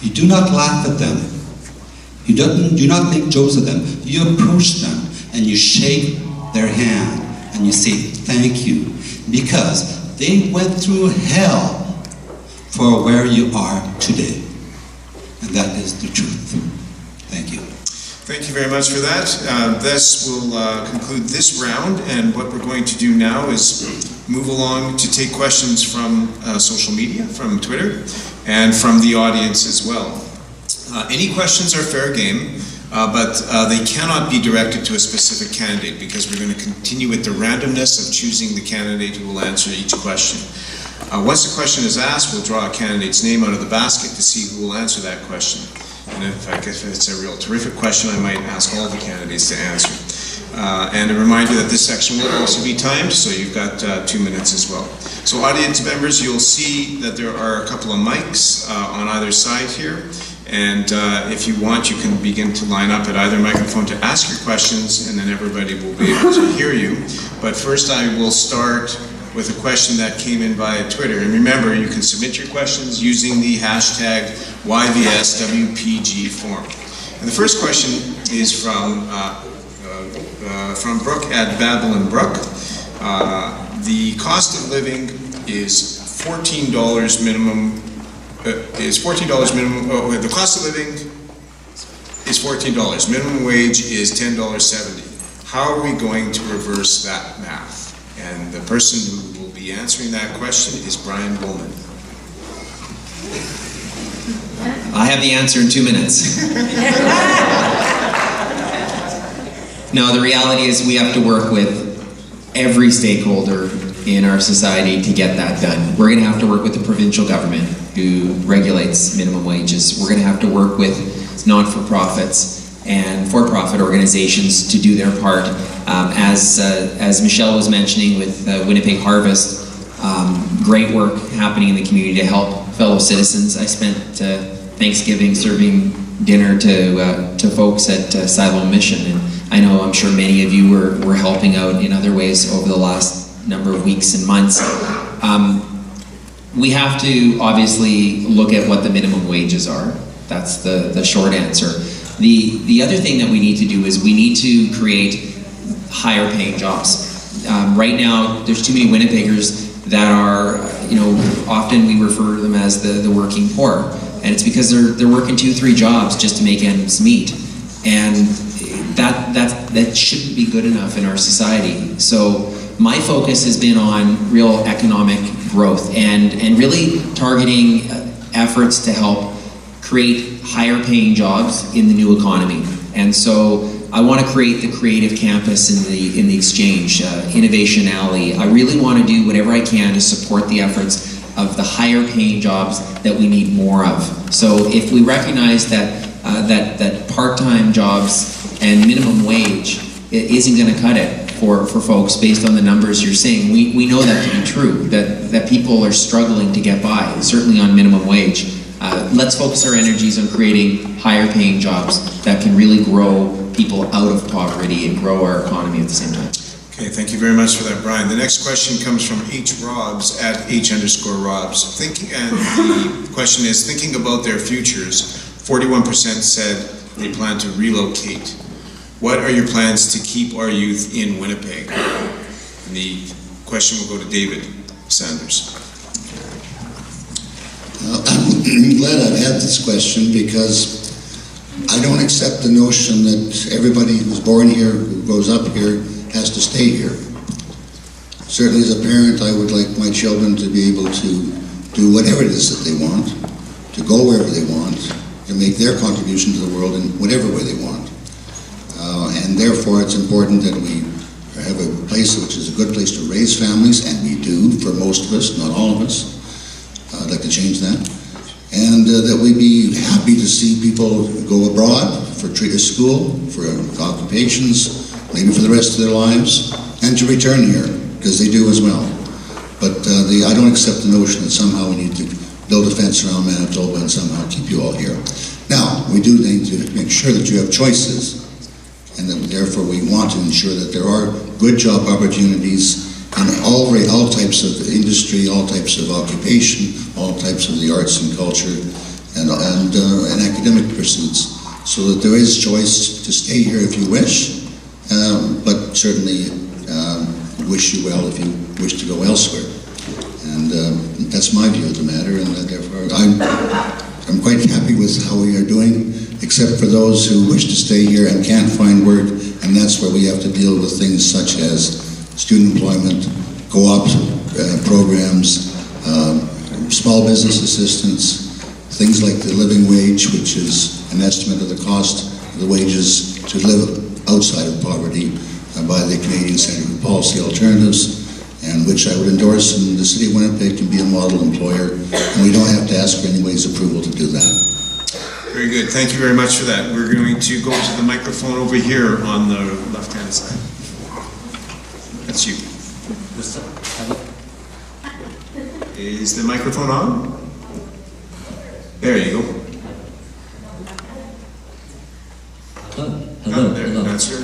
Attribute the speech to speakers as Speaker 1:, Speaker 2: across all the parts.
Speaker 1: You do not laugh at them. You do not make jokes of them. You approach them and you shake their hand and you say thank you, because they went through hell for where you are today. And that is the truth. Thank you.
Speaker 2: Thank you very much for that. This will conclude this round, and what we're going to do now is move along to take questions from social media, from Twitter, and from the audience as well. Any questions are fair game, but they cannot be directed to a specific candidate, because we're going to continue with the randomness of choosing the candidate who will answer each question. Once the question is asked, we'll draw a candidate's name out of the basket to see who will answer that question. And if it's a real terrific question, I might ask all the candidates to answer. And a reminder that this section will also be timed, so you've got 2 minutes as well. So audience members, you'll see that there are a couple of mics on either side here. And if you want, you can begin to line up at either microphone to ask your questions, and then everybody will be able to hear you. But first I will start with a question that came in via Twitter. And remember, you can submit your questions using the hashtag YVSWPG4. And the first question is from Brooke at Babylon Brook. The cost of living is $14 minimum. The cost of living is $14. Minimum wage is $10.70. How are we going to reverse that math? And the person who will be answering that question is Brian Bowman.
Speaker 3: I have the answer in 2 minutes. No, the reality is we have to work with every stakeholder in our society to get that done. We're going to have to work with the provincial government, who regulates minimum wages. We're going to have to work with non-for-profits and for-profit organizations to do their part. As Michelle was mentioning with Winnipeg Harvest, great work happening in the community to help fellow citizens. I spent Thanksgiving serving dinner to folks at Siloam Mission, and I'm sure many of you were helping out in other ways over the last number of weeks and months. We have to obviously look at what the minimum wages are. That's the short answer. The other thing that we need to do is we need to create higher paying jobs. Right now, there's too many Winnipeggers that are, often we refer to them as the working poor. And it's because they're working 2-3 jobs just to make ends meet. And that shouldn't be good enough in our society. So my focus has been on real economic growth and really targeting efforts to help create higher paying jobs in the new economy. And so I want to create the creative campus in the Exchange, Innovation Alley. I really want to do whatever I can to support the efforts of the higher paying jobs that we need more of. So if we recognize that part-time jobs and minimum wage isn't going to cut it for folks based on the numbers you're seeing, we know that to be true, that people are struggling to get by, certainly on minimum wage. Let's focus our energies on creating higher paying jobs that can really grow people out of poverty and grow our economy at the same time.
Speaker 2: Okay, thank you very much for that, Brian. The next question comes from H.Robs at H_Robs. And the question is, thinking about their futures, 41% said they plan to relocate. What are your plans to keep our youth in Winnipeg? And the question will go to David Sanders.
Speaker 4: I'm glad I've had this question, because I don't accept the notion that everybody who's born here, who grows up here, has to stay here. Certainly as a parent, I would like my children to be able to do whatever it is that they want, to go wherever they want, to make their contribution to the world in whatever way they want. And therefore it's important that we have a place which is a good place to raise families, and we do for most of us, not all of us. I'd like to change that. And that we be happy to see people go abroad for school, for occupations, maybe for the rest of their lives, and to return here, because they do as well. But I don't accept the notion that somehow we need to build a fence around Manitoba and somehow keep you all here. Now, we do need to make sure that you have choices, and that therefore we want to ensure that there are good job opportunities in all types of industry, all types of occupation, all types of the arts and culture, and academic pursuits, so that there is choice to stay here if you wish, but certainly wish you well if you wish to go elsewhere. And that's my view of the matter, and therefore I'm quite happy with how we are doing, except for those who wish to stay here and can't find work, and that's where we have to deal with things such as student employment, co-op programs, small business assistance, things like the living wage, which is an estimate of the cost of the wages to live outside of poverty by the Canadian Centre for Policy Alternatives, and which I would endorse, and the City of Winnipeg can be a model employer, and we don't have to ask for anybody's approval to do that.
Speaker 2: Very good. Thank you very much for that. We're going to go to the microphone over here on the left-hand side. That's you. Is the microphone on? There you go.
Speaker 5: Hello.
Speaker 2: There,
Speaker 5: Hello.
Speaker 2: that's your...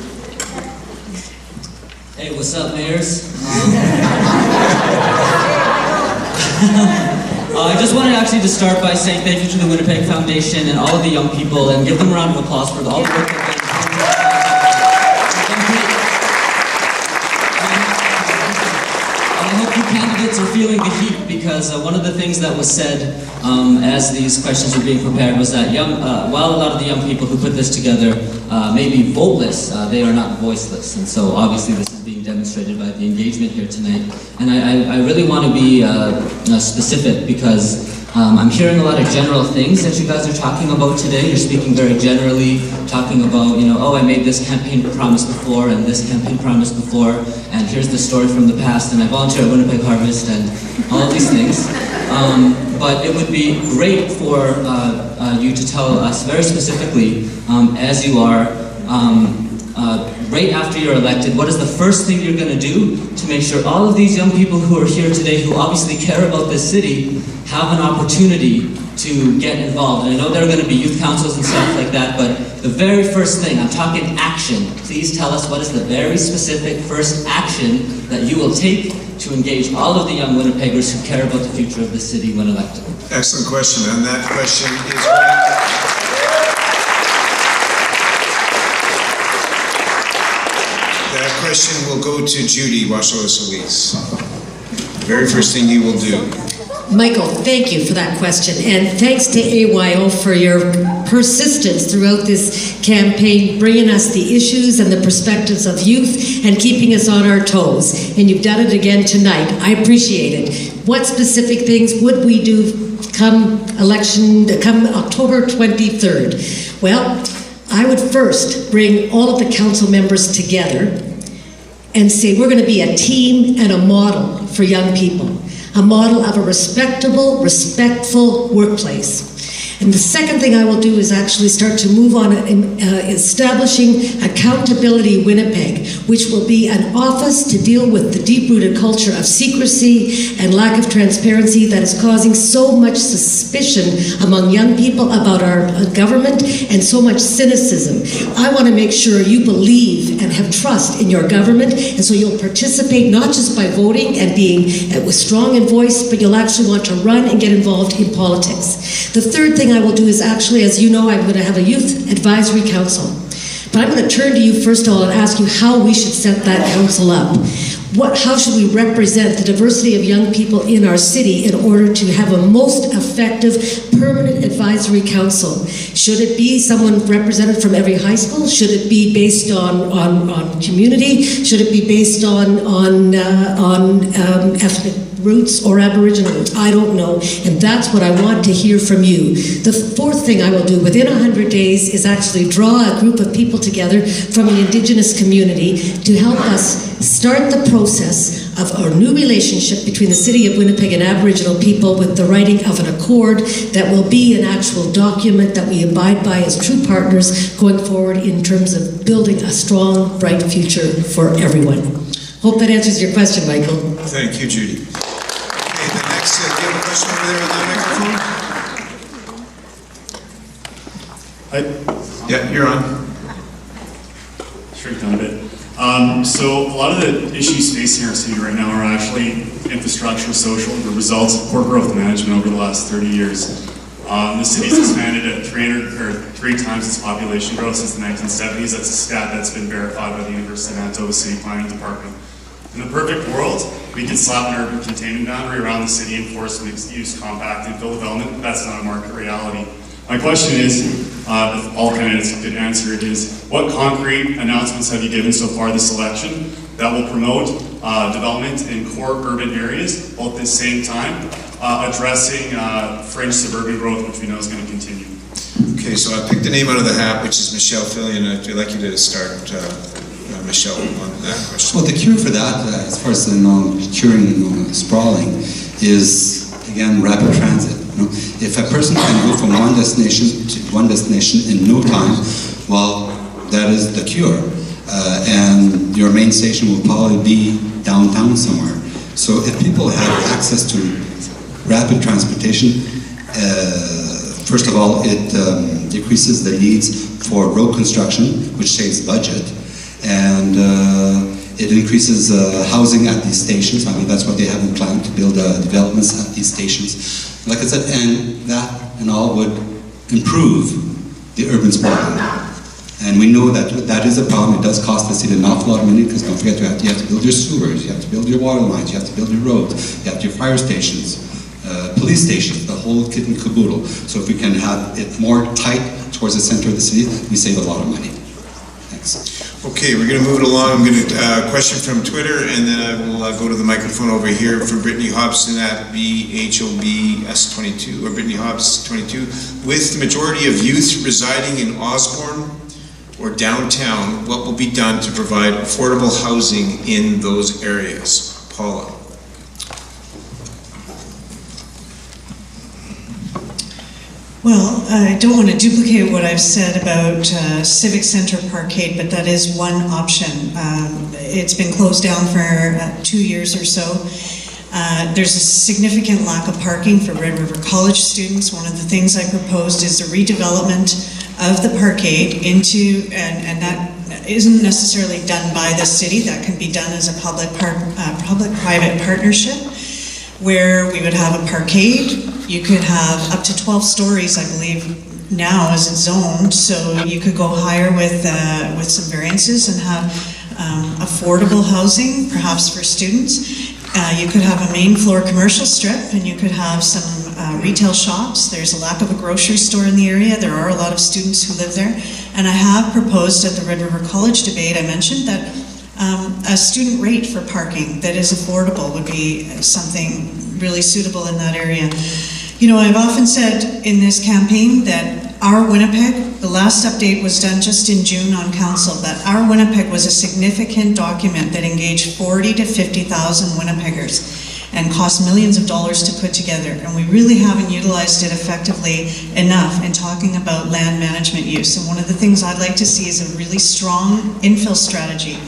Speaker 5: Hey, what's up, mayors? I just want to actually just start by saying thank you to the Winnipeg Foundation and all of the young people, and give them a round of applause for all the work they've done. I hope you candidates are feeling the heat, because one of the things that was said as these questions were being prepared was that while a lot of the young people who put this together may be voteless, they are not voiceless. And so obviously this is being demonstrated by the engagement here tonight. And I really want to be specific, because I'm hearing a lot of general things that you guys are talking about today. You're speaking very generally, talking about, oh, I made this campaign promise before and this campaign promise before, and here's the story from the past, and I volunteer at Winnipeg Harvest, and all of these things. But it would be great for you to tell us very specifically, as you are, right after you're elected, what is the first thing you're going to do to make sure all of these young people who are here today, who obviously care about this city, have an opportunity to get involved? And I know there are going to be youth councils and stuff like that, but the very first thing, I'm talking action. Please tell us what is the very specific first action that you will take to engage all of the young Winnipeggers who care about the future of the city when elected.
Speaker 2: Excellent question, and that question is right. That question will go to Judy Washoe-Solis. Very first thing you will do.
Speaker 6: Michael, thank you for that question, and thanks to AYO for your persistence throughout this campaign, bringing us the issues and the perspectives of youth and keeping us on our toes. And you've done it again tonight. I appreciate it. What specific things would we do come October 23rd? Well, I would first bring all of the council members together and say we're going to be a team and a model for young people. A model of a respectable, respectful workplace. And the second thing I will do is actually start to move on establishing Accountability Winnipeg, which will be an office to deal with the deep-rooted culture of secrecy and lack of transparency that is causing so much suspicion among young people about our government and so much cynicism. I want to make sure you believe and have trust in your government, and so you'll participate not just by voting and being strong in voice, but you'll actually want to run and get involved in politics. The third thing I will do is actually, as you know, I'm going to have a youth advisory council. But I'm going to turn to you first of all and ask you how we should set that council up. How should we represent the diversity of young people in our city in order to have a most effective permanent advisory council? Should it be someone represented from every high school? Should it be based on community? Should it be based on ethnic roots or Aboriginal roots? I don't know, and that's what I want to hear from you. The fourth thing I will do within 100 days is actually draw a group of people together from the Indigenous community to help us start the process of a new relationship between the City of Winnipeg and Aboriginal people, with the writing of an accord that will be an actual document that we abide by as true partners going forward in terms of building a strong, bright future for everyone. Hope that answers your question, Michael.
Speaker 2: Thank you, Judy. Okay, the next, do you have a question over there on the microphone? Yeah, you're on.
Speaker 7: Shrink down a bit. So a lot of the issues facing our city right now are actually infrastructure, social, the results of poor growth management over the last 30 years. The city's expanded at 3 times its population growth since the 1970s. That's a stat that's been verified by the University of Manitoba City Planning Department. In the perfect world, we could slap an urban containment boundary around the city and force mixed-use compact infill development. That's not a market reality. My question is, if all candidates could answer it, is what concrete announcements have you given so far this election that will promote development in core urban areas, both at the same time addressing fringe suburban growth, which we know is going to continue?
Speaker 2: Okay, so I picked a name out of the hat, which is Michelle Fillion. I'd like you to start, Michelle, on that question.
Speaker 1: Well, the cure for that, as far as curing sprawling, is again rapid transit. If a person can go from one destination to one destination in no time, well, that is the cure. And your main station will probably be downtown somewhere. So if people have access to rapid transportation, first of all, it decreases the needs for road construction, which saves budget, and it increases housing at these stations. I mean, that's what they have in plan, to build developments at these stations. Like I said, and that and all would improve the urban sprawling. And we know that that is a problem. It does cost the city an awful lot of money, because don't forget, you have to build your sewers, you have to build your water lines, you have to build your roads, you have your fire stations, police stations, the whole kit and caboodle. So if we can have it more tight towards the center of the city, we save a lot of money. Thanks.
Speaker 2: Okay, we're going to move it along. I'm going to question from Twitter, and then I will go to the microphone over here for Brittany Hobson at BHOBS22, or Brittany Hobbs 22. With the majority of youth residing in Osborne or downtown, what will be done to provide affordable housing in those areas? Paula.
Speaker 8: Well, I don't want to duplicate what I've said about Civic Center Parkade, but that is one option. It's been closed down for 2 years or so. There's a significant lack of parking for Red River College students. One of the things I proposed is the redevelopment of the parkade into, and that isn't necessarily done by the city, that can be done as a public-private partnership, where we would have a parkade. You could have up to 12 stories, I believe, now as it's zoned, so you could go higher with some variances and have affordable housing, perhaps for students. You could have a main floor commercial strip, and you could have some retail shops. There's a lack of a grocery store in the area. There are a lot of students who live there. And I have proposed at the Red River College debate, I mentioned that a student rate for parking that is affordable would be something really suitable in that area. You know, I've often said in this campaign that our Winnipeg, the last update was done just in June on council, that our Winnipeg was a significant document that engaged 40 to 50,000 Winnipeggers and cost millions of dollars to put together. And we really haven't utilized it effectively enough in talking about land management use. And one of the things I'd like to see is a really strong infill strategy,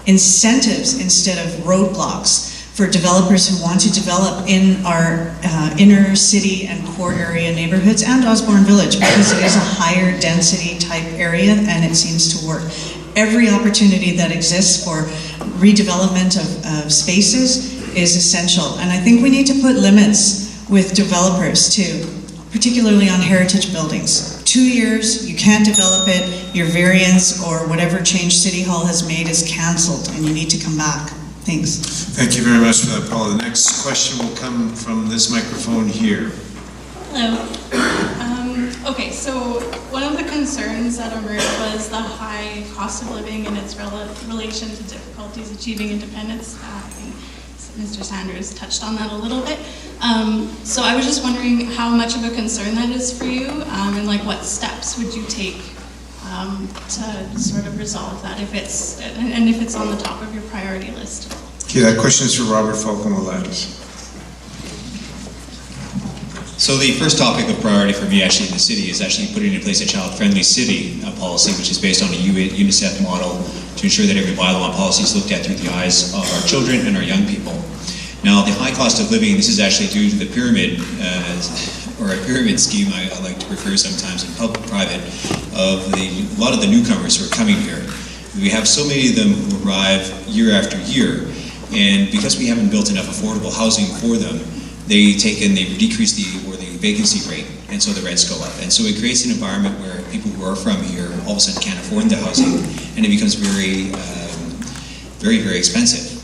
Speaker 8: incentives instead of roadblocks for developers who want to develop in our inner city and core area neighborhoods and Osborne Village, because it is a higher density type area and it seems to work. Every opportunity that exists for redevelopment of spaces is essential. And I think we need to put limits with developers too, particularly on heritage buildings. 2 years, you can't develop it, your variance or whatever change City Hall has made is canceled and you need to come back. Thanks.
Speaker 2: Thank you very much for that, Paula. The next question will come from this microphone here.
Speaker 9: Hello. Okay, so one of the concerns that emerged was the high cost of living and its relation to difficulties achieving independence. I think Mr. Sanders touched on that a little bit. So I was just wondering how much of a concern that is for you, and like what steps would you take to sort of resolve that, if it's on the top of your priority list.
Speaker 2: Okay, that question is for Robert Falcon-Olatis.
Speaker 10: So the first topic of priority for me actually in the city is actually putting in place a child-friendly city policy, which is based on a UNICEF model to ensure that every bylaw and policy is looked at through the eyes of our children and our young people. Now, the high cost of living, this is actually due to the pyramid, or a pyramid scheme I like to refer sometimes in public-private, of a lot of the newcomers who are coming here. We have so many of them who arrive year after year, and because we haven't built enough affordable housing for them, they decrease the vacancy rate, and so the rents go up. And so it creates an environment where people who are from here all of a sudden can't afford the housing, and it becomes very, very expensive.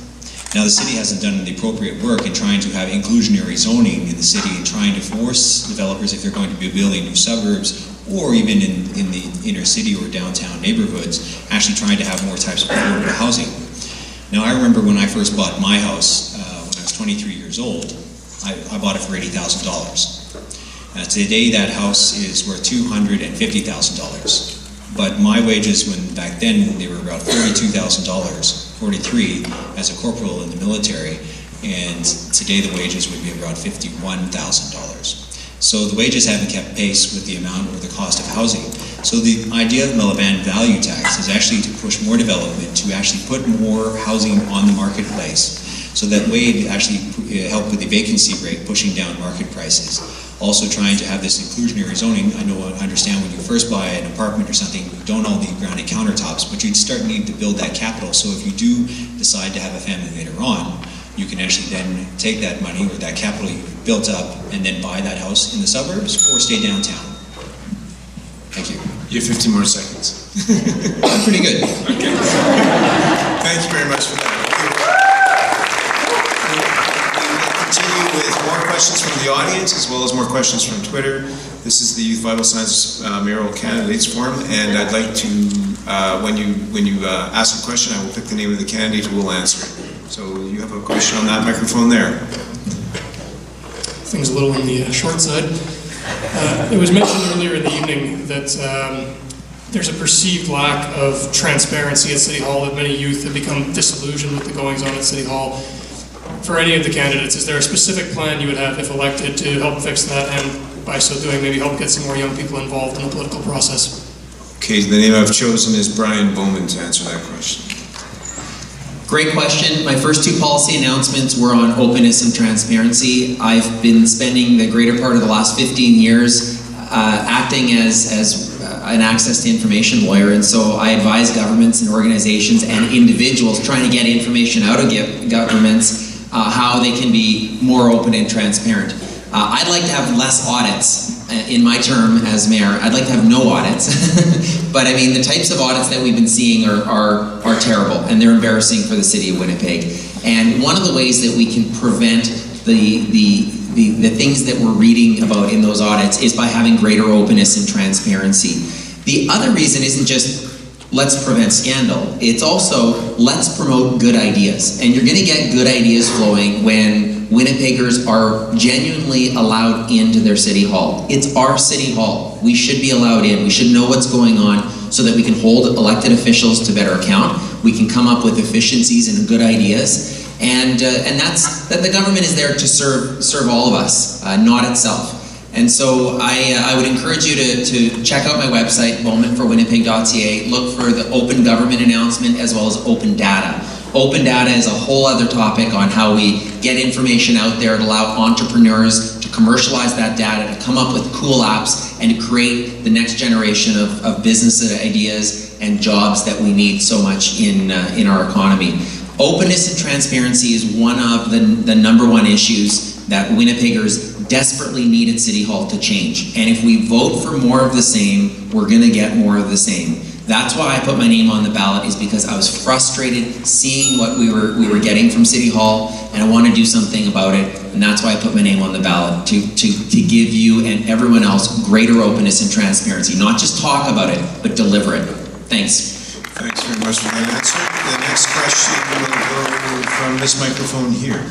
Speaker 10: Now the city hasn't done the appropriate work in trying to have inclusionary zoning in the city and trying to force developers, if they're going to be building new suburbs or even in the inner city or downtown neighborhoods, actually trying to have more types of affordable housing. Now I remember when I first bought my house when I was 23 years old, I bought it for $80,000. Today that house is worth $250,000. But my wages back then, they were about $42,000. 43 as a corporal in the military, and today the wages would be about $51,000. So the wages haven't kept pace with the amount or the cost of housing. So the idea of the Miliband value tax is actually to push more development, to actually put more housing on the marketplace. So that way it actually help with the vacancy rate, pushing down market prices. Also trying to have this inclusionary zoning. I understand when you first buy an apartment or something, you don't own the granite countertops, but you'd start needing to build that capital. So if you do decide to have a family later on, you can actually then take that money or that capital you've built up and then buy that house in the suburbs or stay downtown. Thank you.
Speaker 2: You have 15 more seconds.
Speaker 10: Pretty good.
Speaker 2: Okay. Thank you very much for that. Continue with more questions from the audience as well as more questions from Twitter. This is the Youth Vital Signs Mayoral Candidates Forum, and I'd like to, when you ask a question, I will pick the name of the candidate who will answer it. So you have a question on that microphone there.
Speaker 11: Things a little on the short side. It was mentioned earlier in the evening that there's a perceived lack of transparency at City Hall, that many youth have become disillusioned with the goings-on at City Hall. For any of the candidates, is there a specific plan you would have if elected to help fix that, and by so doing maybe help get some more young people involved in the political process?
Speaker 2: Okay, the name I've chosen is Brian Bowman to answer that question.
Speaker 3: Great question. My first two policy announcements were on openness and transparency. I've been spending the greater part of the last 15 years acting as an access to information lawyer, and so I advise governments and organizations and individuals trying to get information out of governments how they can be more open and transparent. I'd like to have less audits in my term as mayor. I'd like to have no audits. But I mean, the types of audits that we've been seeing are terrible, and they're embarrassing for the city of Winnipeg. And one of the ways that we can prevent the things that we're reading about in those audits is by having greater openness and transparency. The other reason isn't just let's prevent scandal. It's also let's promote good ideas. And you're going to get good ideas flowing when Winnipeggers are genuinely allowed into their city hall. It's our city hall. We should be allowed in. We should know what's going on so that we can hold elected officials to better account. We can come up with efficiencies and good ideas. And that's that the government is there to serve all of us, not itself. And so I would encourage you to check out my website, bowmanforwinnipeg.ca. Look for the open government announcement as well as open data. Open data is a whole other topic on how we get information out there to allow entrepreneurs to commercialize that data, to come up with cool apps, and to create the next generation of business ideas and jobs that we need so much in our economy. Openness and transparency is one of the number one issues that Winnipeggers desperately need at City Hall to change. And if we vote for more of the same, we're going to get more of the same. That's why I put my name on the ballot, is because I was frustrated seeing what we were getting from City Hall, and I want to do something about it. And that's why I put my name on the ballot, to give you and everyone else greater openness and transparency. Not just talk about it, but deliver it. Thanks.
Speaker 2: Thanks very much for that answer. The next question will go from this microphone here.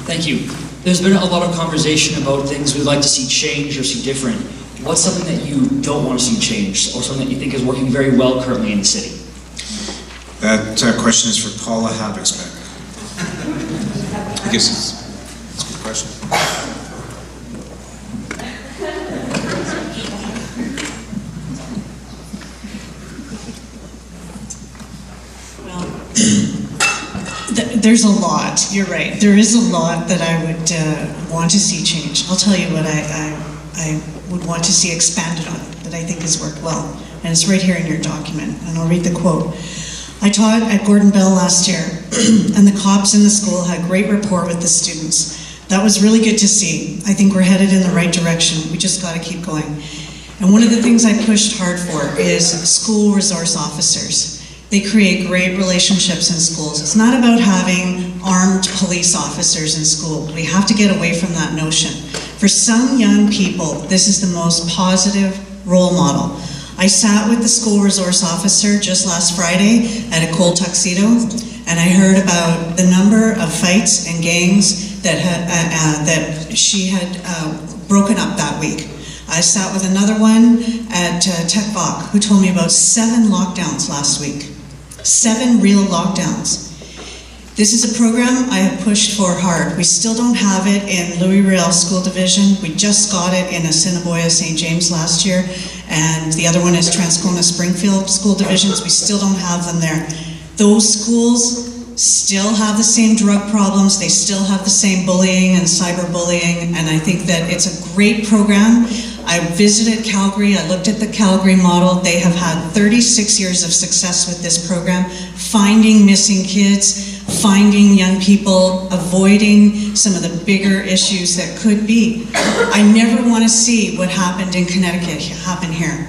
Speaker 12: Thank you. There's been a lot of conversation about things we'd like to see change or see different. What's something that you don't want to see changed, or something that you think is working very well currently in the city?
Speaker 2: That question is for Paula Habexbeck. I guess it's a good question.
Speaker 8: There's a lot, you're right. There is a lot that I would want to see change. I'll tell you what I would want to see expanded on, that I think has worked well. And it's right here in your document, and I'll read the quote. I taught at Gordon Bell last year, and the cops in the school had great rapport with the students. That was really good to see. I think we're headed in the right direction. We just got to keep going. And one of the things I pushed hard for is school resource officers. They create great relationships in schools. It's not about having armed police officers in school. We have to get away from that notion. For some young people, this is the most positive role model. I sat with the school resource officer just last Friday at a cold tuxedo, and I heard about the number of fights and gangs that she had broken up that week. I sat with another one at Tech Voc who told me about 7 lockdowns last week. 7 real lockdowns. This is a program I have pushed for hard. We still don't have it in Louis Riel School Division. We just got it in Assiniboia St. James last year, and the other one is Transcona Springfield School Divisions. We still don't have them there. Those schools still have the same drug problems, they still have the same bullying and cyberbullying, and I think that it's a great program. I visited Calgary, I looked at the Calgary model. They have had 36 years of success with this program, finding missing kids, finding young people, avoiding some of the bigger issues that could be. I never want to see what happened in Connecticut happen here.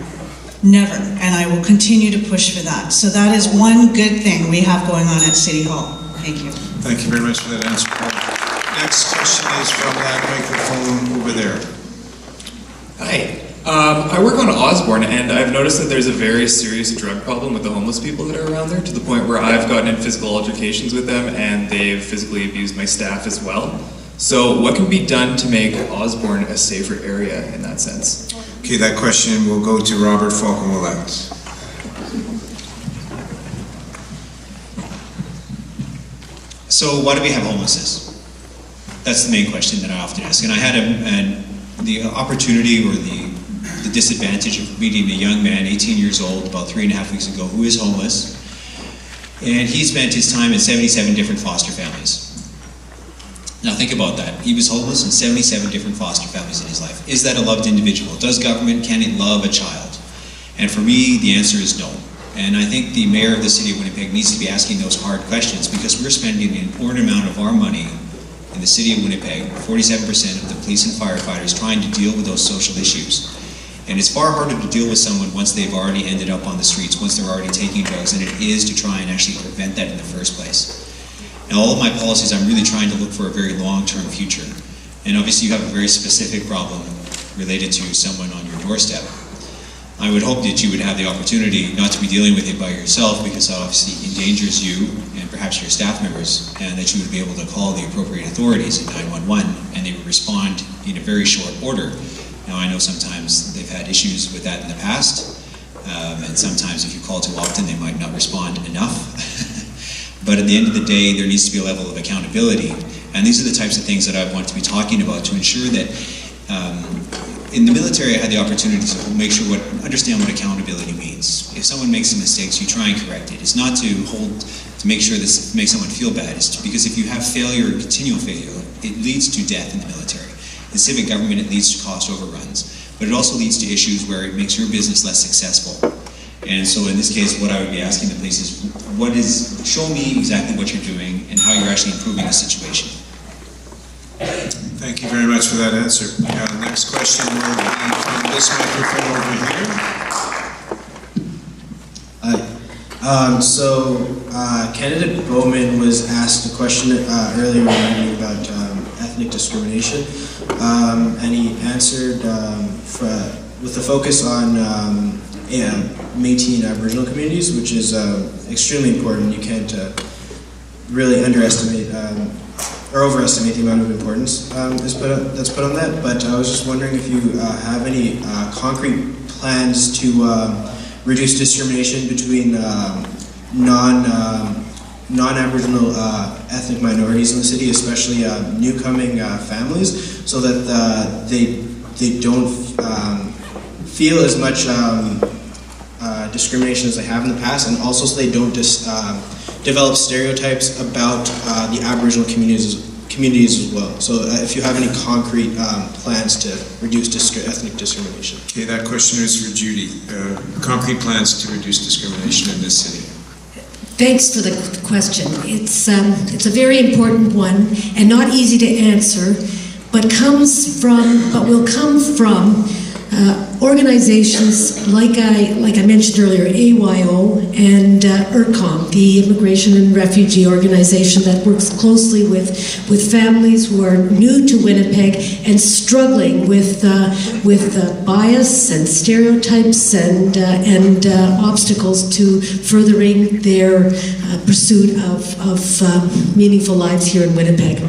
Speaker 8: Never, and I will continue to push for that. So that is one good thing we have going on at City Hall. Thank you.
Speaker 2: Thank you very much for that answer, Paul. Next question is from that microphone over there.
Speaker 13: Hi. I work on Osborne, and I've noticed that there's a very serious drug problem with the homeless people that are around there, to the point where I've gotten in physical altercations with them, and they've physically abused my staff as well. So what can be done to make Osborne a safer area in that sense?
Speaker 2: Okay, that question will go to Robert Falcon-Willett.
Speaker 10: So why do we have homelessness? That's the main question that I often ask. And I had the opportunity or the disadvantage of meeting a young man, 18 years old, about 3.5 weeks ago, who is homeless. And he spent his time in 77 different foster families. Now think about that. He was homeless in 77 different foster families in his life. Is that a loved individual? Can it love a child? And for me, the answer is no. And I think the mayor of the city of Winnipeg needs to be asking those hard questions, because we're spending an inordinate amount of our money in the city of Winnipeg, 47% of the police and firefighters, trying to deal with those social issues. And it's far harder to deal with someone once they've already ended up on the streets, once they're already taking drugs, than it is to try and actually prevent that in the first place. Now, all of my policies, I'm really trying to look for a very long-term future. And obviously you have a very specific problem related to someone on your doorstep. I would hope that you would have the opportunity not to be dealing with it by yourself, because it obviously endangers you and perhaps your staff members, and that you would be able to call the appropriate authorities at 911 and they would respond in a very short order. Now, I know sometimes they've had issues with that in the past, and sometimes if you call too often they might not respond enough. But at the end of the day, there needs to be a level of accountability. And these are the types of things that I want to be talking about to ensure that in the military, I had the opportunity to understand what accountability means. If someone makes some mistakes, you try and correct it. It's not to make sure this makes someone feel bad. It's because if you have failure, continual failure, it leads to death in the military. In civic government, it leads to cost overruns. But it also leads to issues where it makes your business less successful. And so in this case, what I would be asking the police is, show me exactly what you're doing and how you're actually improving the situation.
Speaker 2: Thank you very much for that answer. Next question will be from this microphone over here.
Speaker 14: Hi. Candidate Bowman was asked a question earlier about ethnic discrimination, and he answered with a focus on Métis and Aboriginal communities, which is extremely important. You can't really underestimate or overestimate the amount of importance that's put on that. But I was just wondering if you have any concrete plans to reduce discrimination between non-Aboriginal ethnic minorities in the city, especially newcoming families, so that they don't feel as much discrimination as they have in the past, and also so they don't develop stereotypes about the Aboriginal communities as well. So if you have any concrete plans to reduce ethnic discrimination.
Speaker 2: Okay, that question is for Judy. Concrete plans to reduce discrimination in this city.
Speaker 6: Thanks for the question. It's a very important one and not easy to answer, but will come from organizations like I mentioned earlier, AYO and IRCOM, the Immigration and Refugee Organization that works closely with families who are new to Winnipeg and struggling with bias and stereotypes and obstacles to furthering their pursuit of meaningful lives here in Winnipeg.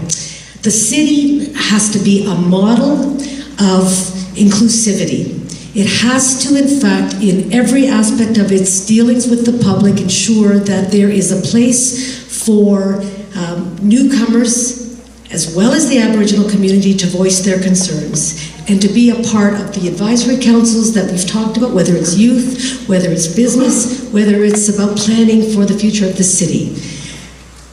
Speaker 6: The city has to be a model of inclusivity. It has to, in fact, in every aspect of its dealings with the public, ensure that there is a place for newcomers, as well as the Aboriginal community, to voice their concerns and to be a part of the advisory councils that we've talked about, whether it's youth, whether it's business, whether it's about planning for the future of the city.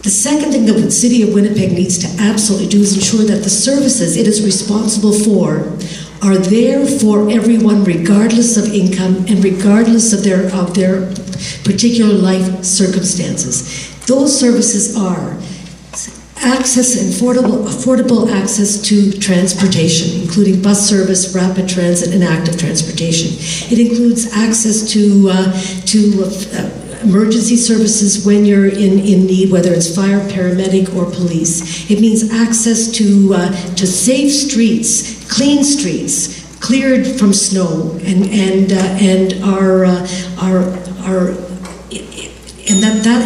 Speaker 6: The second thing that the City of Winnipeg needs to absolutely do is ensure that the services it is responsible for are there for everyone, regardless of income and regardless of their particular life circumstances. Those services are access and affordable access to transportation, including bus service, rapid transit, and active transportation. It includes access to emergency services when you're in need, whether it's fire, paramedic, or police. It means access to safe streets, clean streets, cleared from snow, and that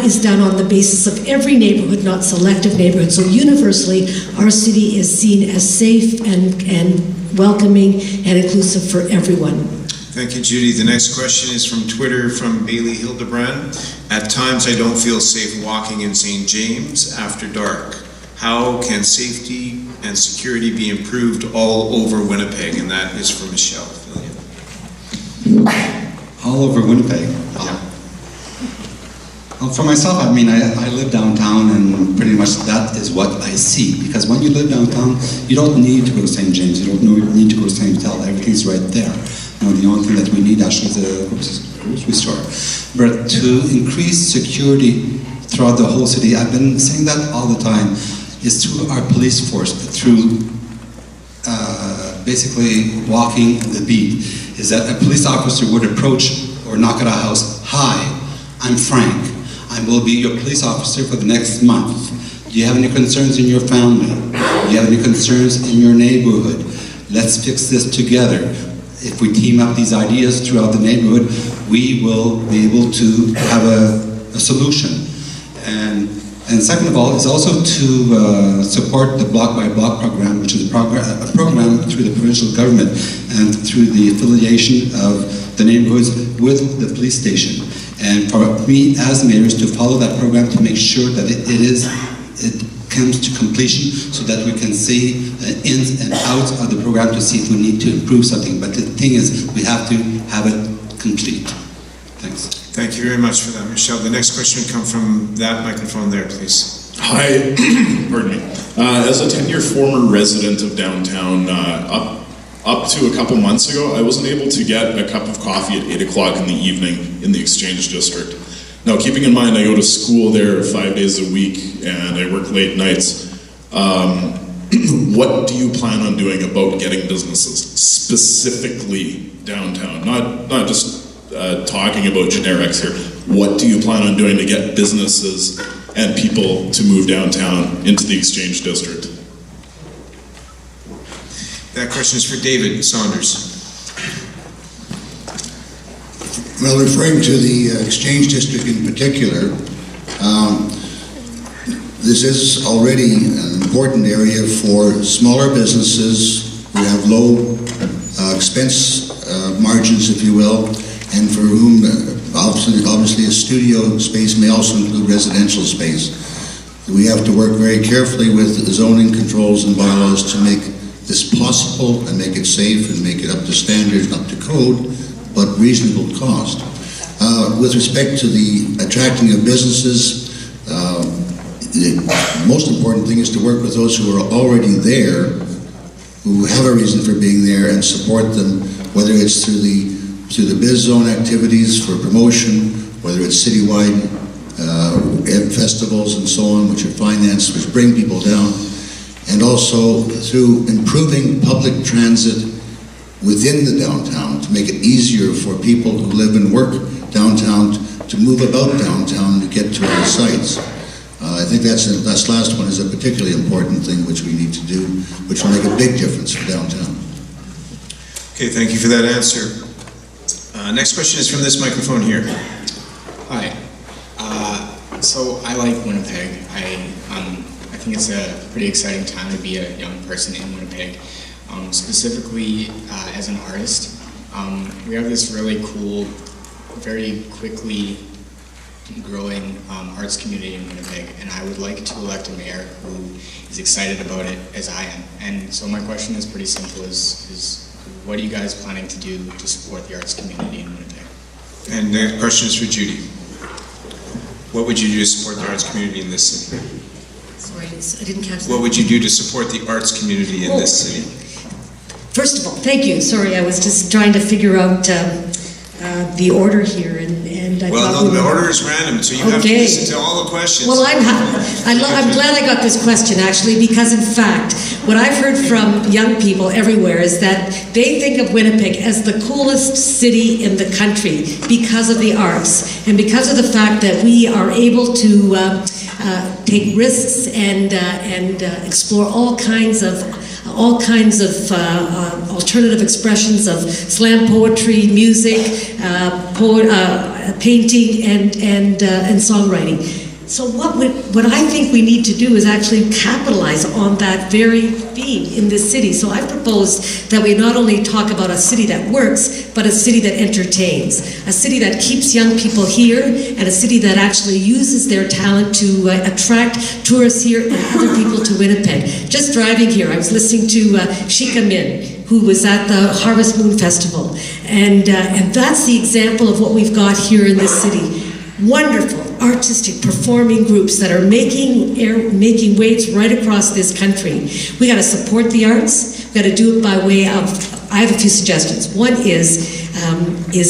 Speaker 6: is done on the basis of every neighborhood, not selective neighborhoods. So universally, our city is seen as safe and welcoming and inclusive for everyone.
Speaker 2: Thank you, Judy. The next question is from Twitter, from Bailey Hildebrand. At times I don't feel safe walking in St. James after dark. How can safety and security be improved all over Winnipeg? And that is for Michelle.
Speaker 1: All over Winnipeg?
Speaker 2: Yeah.
Speaker 1: Well, for myself, I mean, I live downtown, and pretty much that is what I see. Because when you live downtown, you don't need to go to St. James, you don't need to go to St. Vital, everything's right there. The only thing that we need actually is a grocery store. But to increase security throughout the whole city, I've been saying that all the time, is through our police force, through basically walking the beat, is that a police officer would approach or knock at a house, "Hi, I'm Frank. I will be your police officer for the next month. Do you have any concerns in your family? Do you have any concerns in your neighborhood? Let's fix this together." If we team up these ideas throughout the neighborhood, we will be able to have a solution. And second of all, is also to support the Block by Block program, which is a program through the provincial government and through the affiliation of the neighborhoods with the police station. And for me as mayor is to follow that program to make sure that it comes to completion, so that we can see the ins and outs of the program to see if we need to improve something. But the thing is, we have to have it complete. Thanks.
Speaker 2: Thank you very much for that, Michelle. The next question will come from that microphone there, please.
Speaker 15: Hi, pardon me. As a 10-year former resident of downtown, up to a couple months ago, I wasn't able to get a cup of coffee at 8 o'clock in the evening in the Exchange District. Now, keeping in mind I go to school there 5 days a week and I work late nights, what do you plan on doing about getting businesses, specifically downtown? Not just talking about generics here. What do you plan on doing to get businesses and people to move downtown into the Exchange District?
Speaker 2: That question is for David Saunders.
Speaker 4: Well, referring to the Exchange District in particular, this is already an important area for smaller businesses who have low expense margins, if you will, and for whom obviously a studio space may also include residential space. We have to work very carefully with zoning controls and bylaws to make this possible and make it safe and make it up to standard, up to code, but reasonable cost. With respect to the attracting of businesses, the most important thing is to work with those who are already there, who have a reason for being there, and support them, whether it's through the biz zone activities for promotion, whether it's citywide festivals and so on, which are financed, which bring people down, and also through improving public transit within the downtown to make it easier for people who live and work downtown to move about downtown to get to our sites. I think this last one is a particularly important thing which we need to do, which will make a big difference for downtown.
Speaker 2: Okay, thank you for that answer. Next question is from this microphone here.
Speaker 16: Hi. So I like Winnipeg. I think it's a pretty exciting time to be a young person in Winnipeg. Specifically as an artist, we have this really cool, very quickly growing arts community in Winnipeg, and I would like to elect a mayor who is excited about it as I am. And so my question is pretty simple, is what are you guys planning to do to support the arts community in Winnipeg?
Speaker 2: And the question is for Judy. What would you do to support the arts community in this city?
Speaker 6: Sorry, I didn't catch that.
Speaker 2: What would you do to support the arts community in this city?
Speaker 6: First of all, thank you. Sorry, I was just trying to figure out the order here, and I
Speaker 2: well,
Speaker 6: thought
Speaker 2: no, the order is random, so you have to listen to all the questions.
Speaker 6: Well, I'm glad I got this question, actually, because in fact, what I've heard from young people everywhere is that they think of Winnipeg as the coolest city in the country because of the arts, and because of the fact that we are able to take risks and explore all kinds of alternative expressions of slam poetry, music, painting, and songwriting. So what I think we need to do is actually capitalize on that very theme in this city. So I propose that we not only talk about a city that works, but a city that entertains, a city that keeps young people here, and a city that actually uses their talent to attract tourists here and other people to Winnipeg. Just driving here, I was listening to Shika Min, who was at the Harvest Moon Festival, and that's the example of what we've got here in this city. Wonderful artistic performing groups that are making waves right across this country. We got to support the arts. We got to do it by way of. I have a few suggestions. One is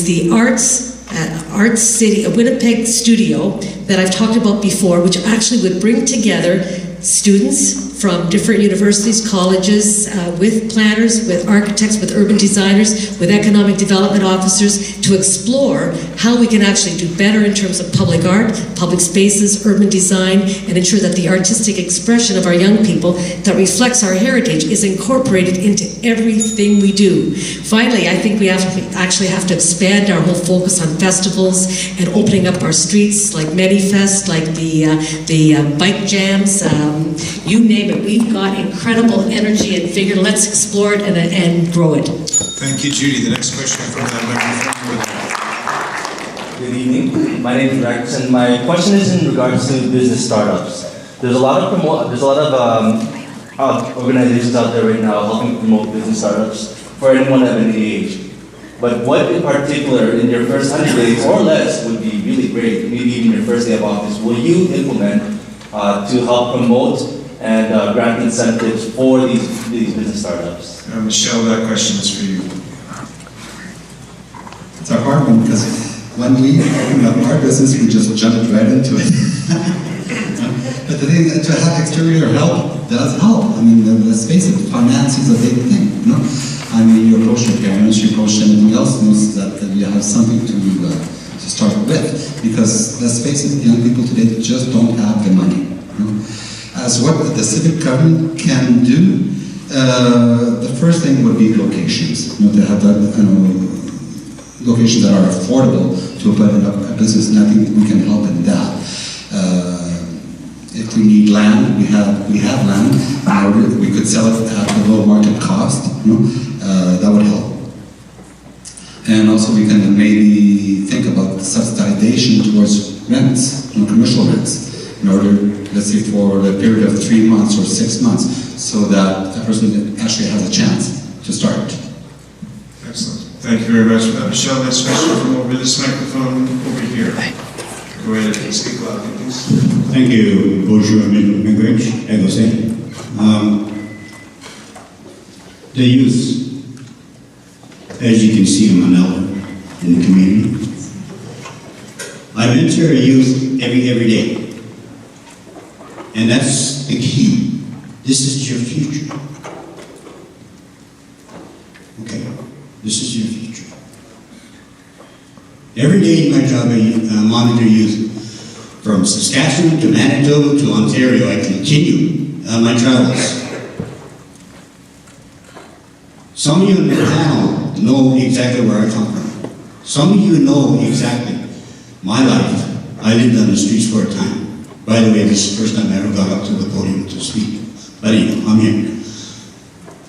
Speaker 6: the Arts City, a Winnipeg studio that I've talked about before, which actually would bring together students from different universities, colleges, with planners, with architects, with urban designers, with economic development officers, to explore how we can actually do better in terms of public art, public spaces, urban design, and ensure that the artistic expression of our young people that reflects our heritage is incorporated into everything we do. Finally, I think we actually have to expand our whole focus on festivals and opening up our streets, like ManyFest, like the bike jams, you name it. We've got incredible energy and vigor. Let's explore it and grow it.
Speaker 2: Thank you, Judy. The next question from that microphone.
Speaker 17: Good evening. My name is Rex, and my question is in regards to business startups. There's a lot of organizations out there right now helping promote business startups for anyone of any age. But what in particular, in your first 100 days or less, would be really great, maybe even your first day of office, will you implement to help promote and grant incentives for these business startups?
Speaker 2: Michelle, that question is for you.
Speaker 1: It's a hard one because when we open up our business, we just jump right into it. But the thing that to have exterior help does help. I mean, let's face it, finance is a big thing. You know? I mean, you approach your parents, you approach anyone else, knows that you have something to start with. Because let's face it, young people today just don't have the money. You know? As what the civic government can do, the first thing would be locations. You know, to have locations that are affordable to open up a business, and I think we can help in that. If we need land, we have land. We could sell it at a low market cost. You know, that would help. And also, we can maybe think about subsidization towards rents, you know, commercial rents, in order, let's say, for the period of 3 months or 6 months, so that a person actually has a chance to start.
Speaker 2: Excellent. Thank you very much for that. Michelle, next question from over this microphone over here. Go ahead and speak loudly, please.
Speaker 18: Thank you. Bonjour, Miigwech, Egose. The youth, as you can see in Manila, in the community, I mentor youth every day. And that's the key. This is your future. Okay? This is your future. Every day in my job, I monitor youth from Saskatchewan to Manitoba to Ontario. I continue on my travels. Some of you in the panel know exactly where I come from. Some of you know exactly my life. I lived on the streets for a time. By the way, this is the first time I ever got up to the podium to speak. But anyway, I'm here.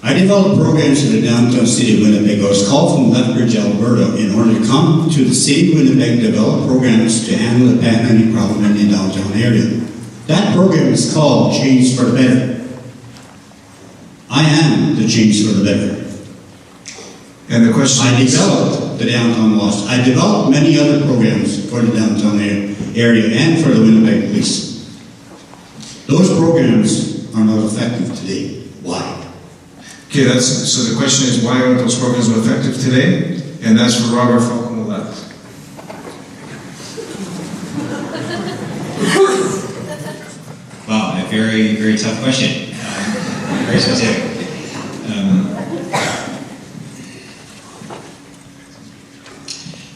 Speaker 18: I developed programs in the downtown city of Winnipeg. I was called from Lethbridge, Alberta, in order to come to the city of Winnipeg, develop programs to handle the panhandling problem in the downtown area. That program is called Change for the Better. I am the change for the better.
Speaker 2: And the question
Speaker 18: I developed the downtown laws. I developed many other programs for the downtown area and for the Winnipeg Police. Those programs are not effective today. Why?
Speaker 2: Okay, so the question is, why aren't those programs effective today? And that's for Robert Falk on the left.
Speaker 10: Wow, a very, very tough question. Very specific.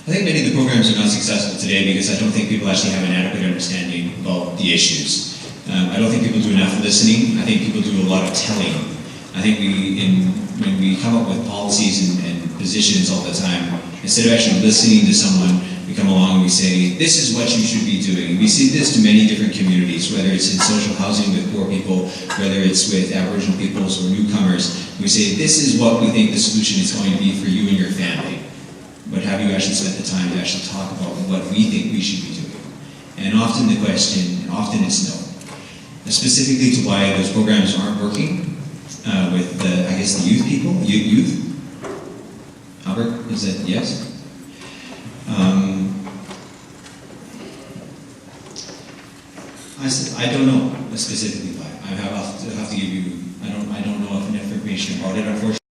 Speaker 10: I think many of the programs are not successful today because I don't think people actually have an adequate understanding about the issues. I don't think people do enough listening. I think people do a lot of telling. I think when we come up with policies and positions all the time, instead of actually listening to someone, we come along and we say, this is what you should be doing. We see this to many different communities, whether it's in social housing with poor people, whether it's with Aboriginal peoples or newcomers. We say, this is what we think the solution is going to be for you and your family. But have you actually spent the time to actually talk about what we think we should be doing? And often the question, often it's no. Specifically to why those programs aren't working, with the, I guess, the youth people, youth? Albert, is that yes? I don't know specifically why. I have to give you, I don't know enough information about it, unfortunately.